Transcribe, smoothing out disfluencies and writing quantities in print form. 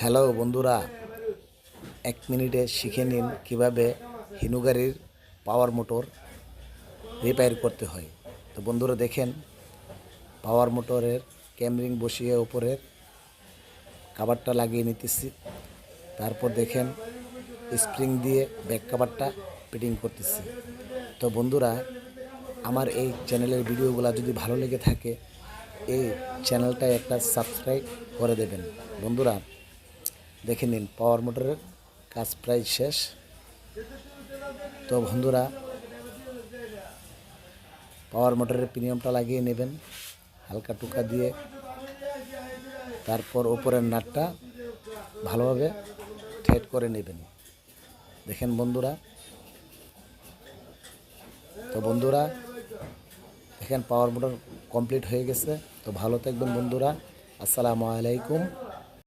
Hello বন্ধুরা, 1 মিনিটে শিখে নিন কিভাবে হিনু গাড়ির পাওয়ার মোটর রিপেয়ার করতে হয়। তো বন্ধুরা দেখেন, পাওয়ার মোটরের ক্যামরিং বসিয়ে উপরের কাভারটা লাগিয়ে নিতেছি। তারপর দেখেন স্প্রিং দিয়ে ব্যাক কাভারটা ফিটিং করতেছি। তো বন্ধুরা, আমার এই চ্যানেলের ভিডিওগুলো যদি ভালো লেগে থাকে, এই চ্যানেলটা একটা সাবস্ক্রাইব করে দেবেন। বন্ধুরা দেখে নিন, পাওয়ার মোটরের কাজ প্রায় শেষ। তো বন্ধুরা, পাওয়ার মোটরের প্রিমিয়ামটা লাগিয়ে নেবেন হালকা টুকা দিয়ে। তারপর উপরের নাটটা ভালোভাবে টাইট করে নেবেন। দেখেন বন্ধুরা, তো বন্ধুরা দেখেন পাওয়ার মোটর কমপ্লিট হয়ে গেছে। তো ভালো থাকবেন বন্ধুরা। আসসালামু আলাইকুম।